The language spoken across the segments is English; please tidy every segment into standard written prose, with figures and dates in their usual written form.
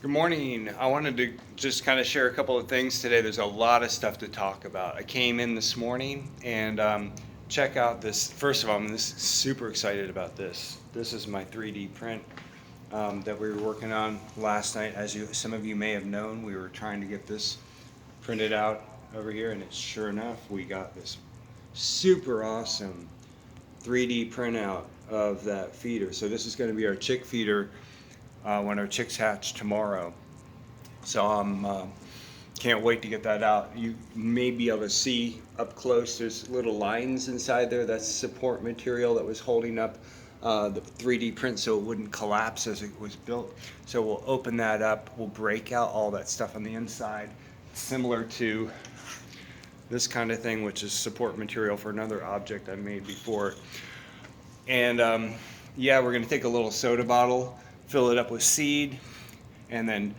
Good morning. I wanted to just kind of share a couple of things today. There's a lot of stuff to talk about. I came in this morning and check out this. First of all, super excited about this. This is my 3D print that we were working on last night. Some of you may have known, we were trying to get this printed out over here, and sure enough, we got this super awesome 3D printout of that feeder. So this is going to be our chick feeder when our chicks hatch tomorrow. So can't wait to get that out. You may be able to see up close, there's little lines inside there. That's support material that was holding up the 3D print so it wouldn't collapse as it was built. So we'll open that up, we'll break out all that stuff on the inside, similar to this kind of thing, which is support material for another object I made before. And yeah, we're gonna take a little soda bottle, fill it up with seed, and then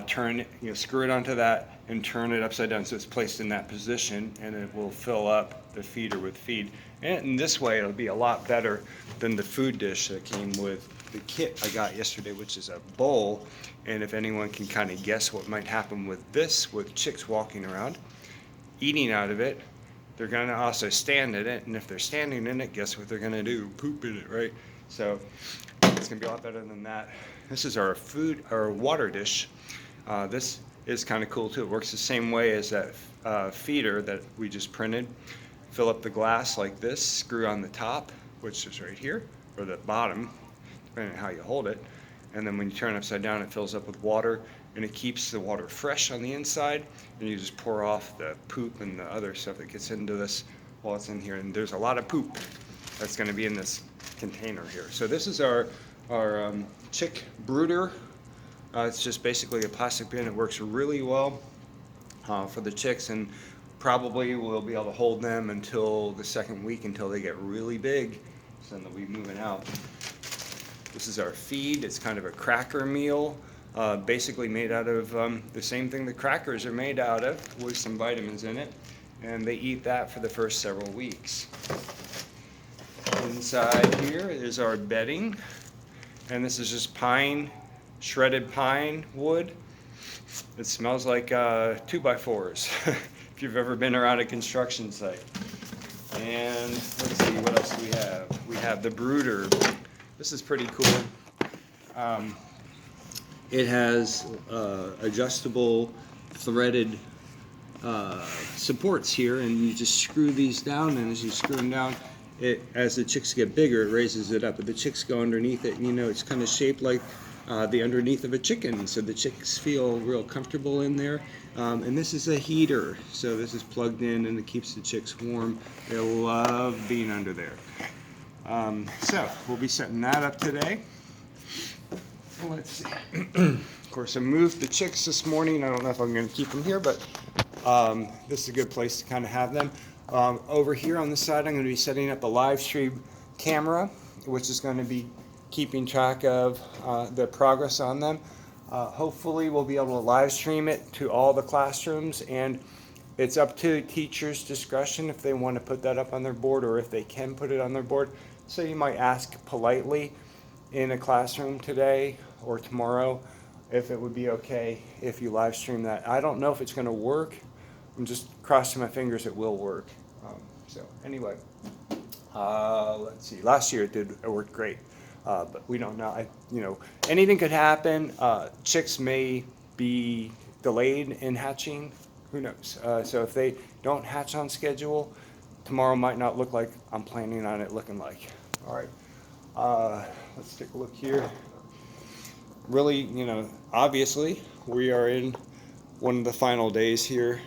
turn it, screw it onto that and turn it upside down so it's placed in that position, and it will fill up the feeder with feed. And in this way, it'll be a lot better than the food dish that came with the kit I got yesterday, which is a bowl. And if anyone can kind of guess what might happen with this, with chicks walking around, eating out of it, they're going to also stand in it. And if they're standing in it, guess what they're going to do? Poop in it, right? So it's going to be a lot better than that. This is our water dish. This is kind of cool too. It works the same way as that feeder that we just printed. Fill up the glass like this, screw on the top, which is right here, or the bottom, depending on how you hold it. And then when you turn it upside down, it fills up with water, and it keeps the water fresh on the inside. And you just pour off the poop and the other stuff that gets into this while it's in here. And there's a lot of poop that's going to be in this container here. So this is our chick brooder. It's just basically a plastic bin. It works really well for the chicks, and probably we'll be able to hold them until the second week, until they get really big, so then they'll be moving out. This is our feed. It's kind of a cracker meal, basically made out of the same thing the crackers are made out of, with some vitamins in it, and they eat that for the first several weeks. Inside here is our bedding, and this is just pine, shredded pine wood. It smells like 2x4s if you've ever been around a construction site. And let's see, what else do we have? We have the brooder. This is pretty cool. It has adjustable threaded supports here, and you just screw these down, and as you screw them down, as the chicks get bigger, it raises it up. But the chicks go underneath it, and it's kind of shaped like the underneath of a chicken, so the chicks feel real comfortable in there. And this is a heater, so this is plugged in and it keeps the chicks warm. They love being under there. So we'll be setting that up today. Let's see. Of course, I moved the chicks this morning. I don't know if I'm going to keep them here, but this is a good place to kind of have them. Over here on this side, I'm going to be setting up a live stream camera, which is going to be keeping track of the progress on them. Hopefully we'll be able to live stream it to all the classrooms, and it's up to teachers' discretion if they want to put that up on their board, or if they can put it on their board. So you might ask politely in a classroom today or tomorrow if it would be okay if you live stream that. I don't know if it's going to work. I'm just crossing my fingers it will work. So anyway, let's see. Last year it worked great. But we don't know. Anything could happen. Chicks may be delayed in hatching. Who knows? So if they don't hatch on schedule, tomorrow might not look like I'm planning on it looking like. All right. Let's take a look here. Really, obviously, we are in one of the final days here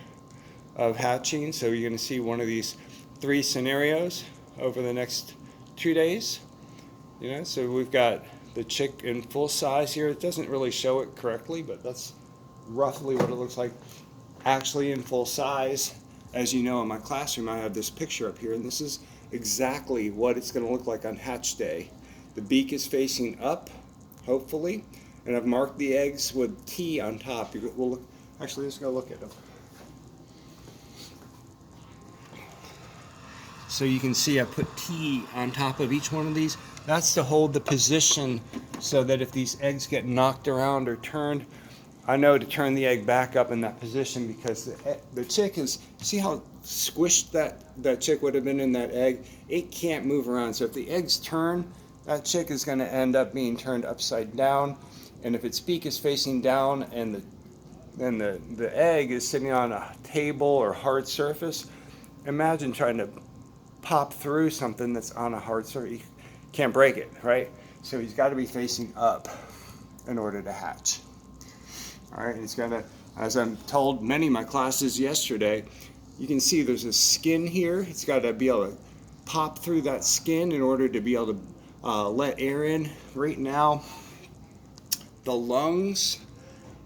of hatching. So you're going to see one of these 3 scenarios over the next 2 days. So we've got the chick in full size here. It doesn't really show it correctly, but that's roughly what it looks like actually in full size. As you know, in my classroom, I have this picture up here, and this is exactly what it's going to look like on hatch day. The beak is facing up, hopefully, and I've marked the eggs with T on top. Actually, let's go look at them. So you can see I put T on top of each one of these. That's to hold the position so that if these eggs get knocked around or turned, I know to turn the egg back up in that position, because the chick is, see how squished that chick would have been in that egg? It can't move around. So if the eggs turn, that chick is going to end up being turned upside down. And if its beak is facing down and the egg is sitting on a table or hard surface, imagine trying to pop through something that's on a hard surface. You can't break it, right? So he's got to be facing up in order to hatch. All right, he's got to, as I'm told many of my classes yesterday, you can see there's a skin here. It's got to be able to pop through that skin in order to be able to let air in. Right now, the lungs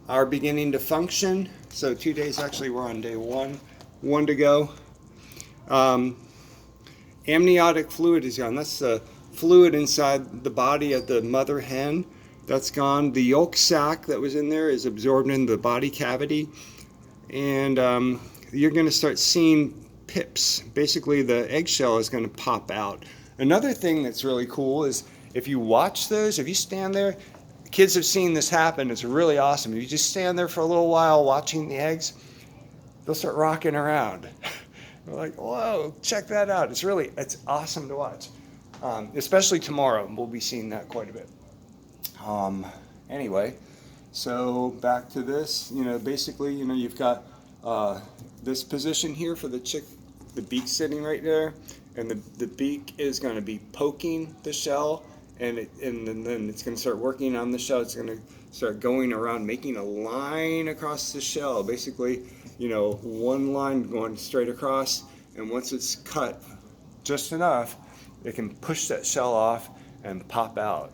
are beginning to function. So 2 days, actually we're on day one to go. Amniotic fluid is gone. That's the fluid inside the body of the mother hen. That's gone. The yolk sac that was in there is absorbed in the body cavity. And you're going to start seeing pips. Basically, the eggshell is going to pop out. Another thing that's really cool is if you watch those, if you stand there, kids have seen this happen. It's really awesome. If you just stand there for a little while watching the eggs, they'll start rocking around. We're like, whoa, check that out. It's awesome to watch. Especially tomorrow, we'll be seeing that quite a bit. Anyway, so back to this, basically, you've got this position here for the chick, the beak sitting right there, and the beak is going to be poking the shell, and then it's going to start working on the shell. It's going to start going around, making a line across the shell, basically, one line going straight across, and once it's cut just enough, it can push that shell off and pop out.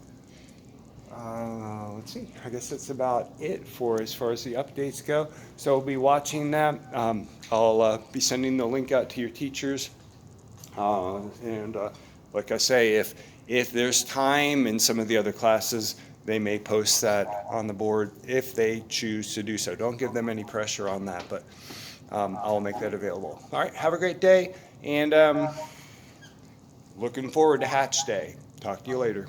Let's see, I guess that's about it for as far as the updates go. So we'll be watching that. I'll be sending the link out to your teachers. And like I say, if there's time in some of the other classes, they may post that on the board if they choose to do so. Don't give them any pressure on that, but I'll make that available. All right, have a great day, and looking forward to Hatch Day. Talk to you later.